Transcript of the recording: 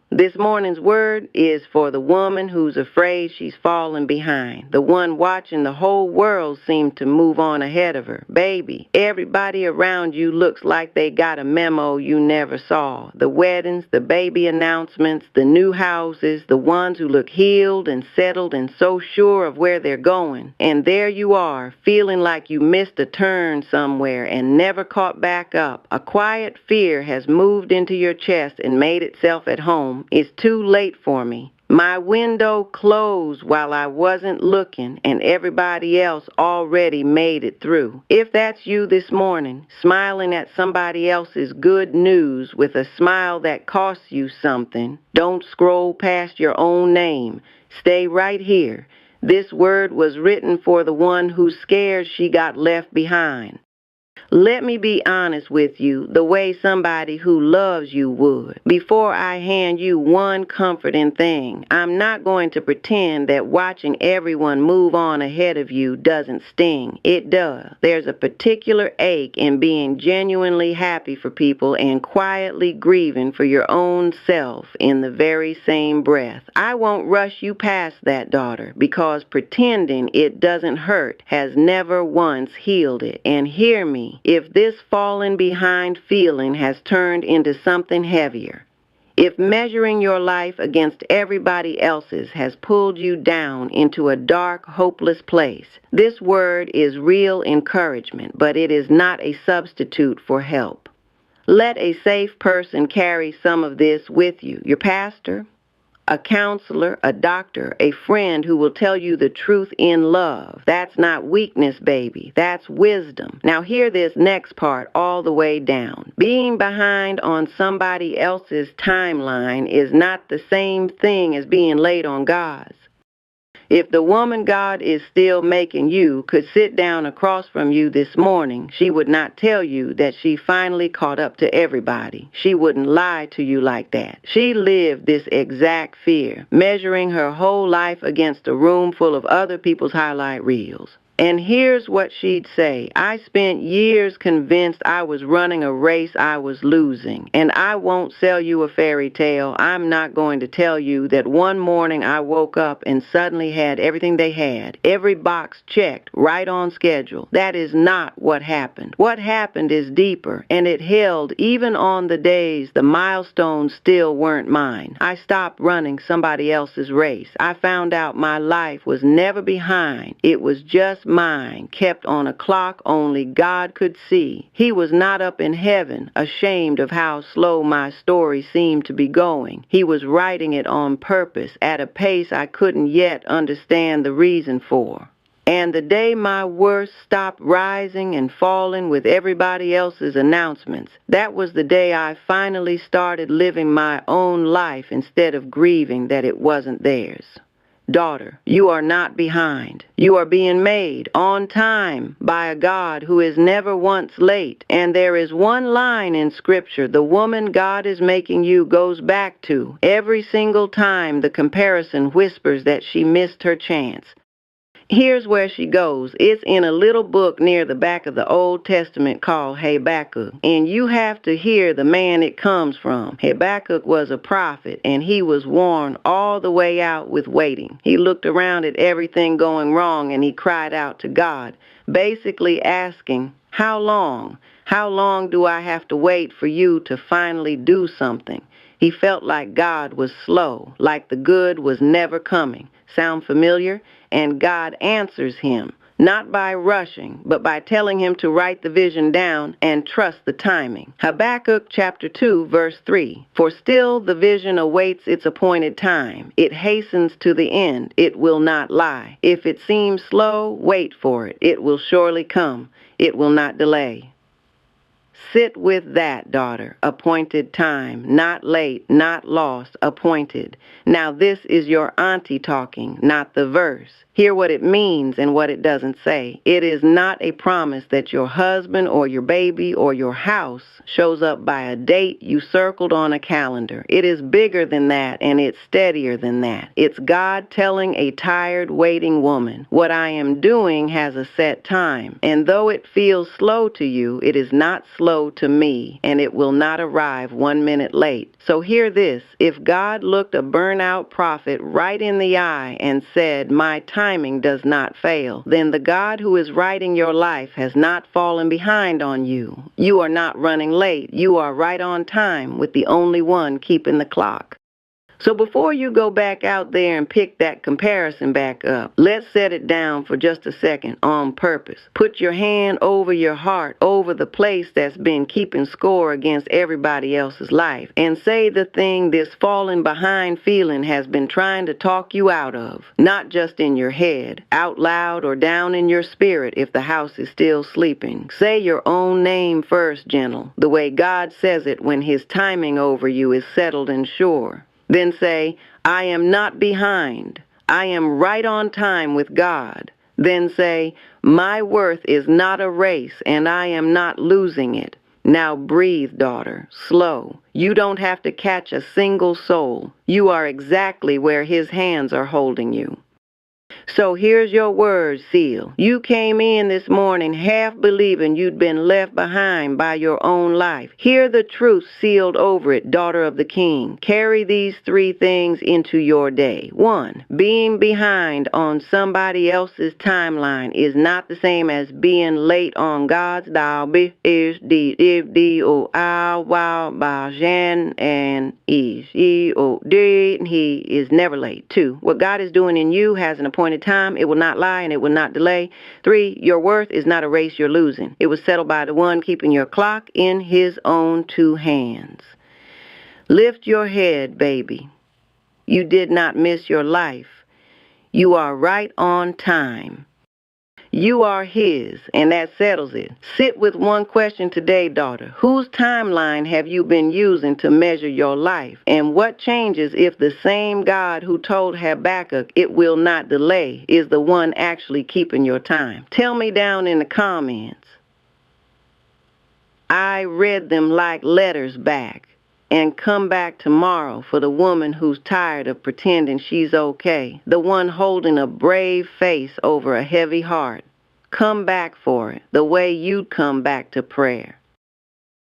This morning's word is for the woman who's afraid she's falling behind, the one watching the whole world seem to move on ahead of her. Baby, everybody around you looks like they got a memo you never saw. The weddings, the baby announcements, the new houses, the ones who look healed and settled and so sure of where they're going. And there you are, feeling like you missed a turn somewhere and never caught back up. A quiet fear has moved into your chest and made itself at home. It's too late for me. My window closed while I wasn't looking, and everybody else already made it through. If that's you this morning, smiling at somebody else's good news with a smile that costs you something, don't scroll past your own name. Stay right here. This word was written for the one who's scared she got left behind. Let me be honest with you, the way somebody who loves you would. Before I hand you one comforting thing, I'm not going to pretend that watching everyone move on ahead of you doesn't sting. It does. There's a particular ache in being genuinely happy for people and quietly grieving for your own self in the very same breath. I won't rush you past that, daughter, because pretending it doesn't hurt has never once healed it. And hear me. If this falling behind feeling has turned into something heavier, if measuring your life against everybody else's has pulled you down into a dark, hopeless place, this word is real encouragement, but it is not a substitute for help. Let a safe person carry some of this with you. Your pastor, a counselor, a doctor, a friend who will tell you the truth in love. That's not weakness, baby. That's wisdom. Now hear this next part all the way down. Being behind on somebody else's timeline is not the same thing as being late on God's. If the woman God is still making you could sit down across from you this morning, she would not tell you that she finally caught up to everybody. She wouldn't lie to you like that. She lived this exact fear, measuring her whole life against a room full of other people's highlight reels. And here's what she'd say. I spent years convinced I was running a race I was losing. And I won't sell you a fairy tale. I'm not going to tell you that one morning I woke up and suddenly had everything they had. Every box checked, right on schedule. That is not what happened. What happened is deeper, and it held even on the days the milestones still weren't mine. I stopped running somebody else's race. I found out my life was never behind. It was just mine, kept on a clock only God could see. He was not up in heaven, ashamed of how slow my story seemed to be going. He was writing it on purpose, at a pace I couldn't yet understand the reason for. And the day my worst stopped rising and falling with everybody else's announcements, that was the day I finally started living my own life instead of grieving that it wasn't theirs. Daughter, you are not behind. You are being made on time by a God who is never once late. And there is one line in Scripture the woman God is making you goes back to every single time the comparison whispers that she missed her chance. Here's where she goes. It's in a little book near the back of the Old Testament called Habakkuk. And you have to hear the man it comes from. Habakkuk was a prophet, and he was worn all the way out with waiting. He looked around at everything going wrong, and he cried out to God, basically asking, how long? How long do I have to wait for you to finally do something? He felt like God was slow, like the good was never coming. Sound familiar? And God answers him, not by rushing, but by telling him to write the vision down and trust the timing. Habakkuk chapter 2, verse 3. For still the vision awaits its appointed time. It hastens to the end. It will not lie. If it seems slow, wait for it. It will surely come. It will not delay. Sit with that, daughter. Appointed time. Not late, not lost, appointed. Now this is your auntie talking, not the verse. Hear what it means and what it doesn't say. It is not a promise that your husband or your baby or your house shows up by a date you circled on a calendar. It is bigger than that, and it's steadier than that. It's God telling a tired, waiting woman, what I am doing has a set time, and though it feels slow to you, it is not slow to me, and it will not arrive 1 minute late. So hear this. If God looked a burnout prophet right in the eye and said, my timing does not fail, then the God who is writing your life has not fallen behind on you. You are not running late. You are right on time with the only one keeping the clock. So before you go back out there and pick that comparison back up, let's set it down for just a second on purpose. Put your hand over your heart, over the place that's been keeping score against everybody else's life, and say the thing this falling behind feeling has been trying to talk you out of, not just in your head, out loud or down in your spirit if the house is still sleeping. Say your own name first, gentle, the way God says it when his timing over you is settled and sure. Then say, I am not behind. I am right on time with God. Then say, my worth is not a race and I am not losing it. Now breathe, daughter, slow. You don't have to catch a single soul. You are exactly where his hands are holding you. So here's your word, Seal. You came in this morning half believing you'd been left behind by your own life. Hear the truth sealed over it, daughter of the King. Carry these 3 things into your day. 1, being behind on somebody else's timeline is not the same as being late on God's dial. B is D if D O I wow ba Jan and is E O D. He is never late. 2, what God is doing in you has an appointed time. It will not lie and it will not delay. 3, your worth is not a race you're losing. It was settled by the one keeping your clock in his own 2 hands. Lift your head, baby. You did not miss your life. You are right on time. You are his, and that settles it. Sit with one question today, daughter. Whose timeline have you been using to measure your life? And what changes if the same God who told Habakkuk it will not delay is the one actually keeping your time? Tell me down in the comments. I read them like letters back. And come back tomorrow for the woman who's tired of pretending she's okay, the one holding a brave face over a heavy heart. Come back for it, the way you'd come back to prayer.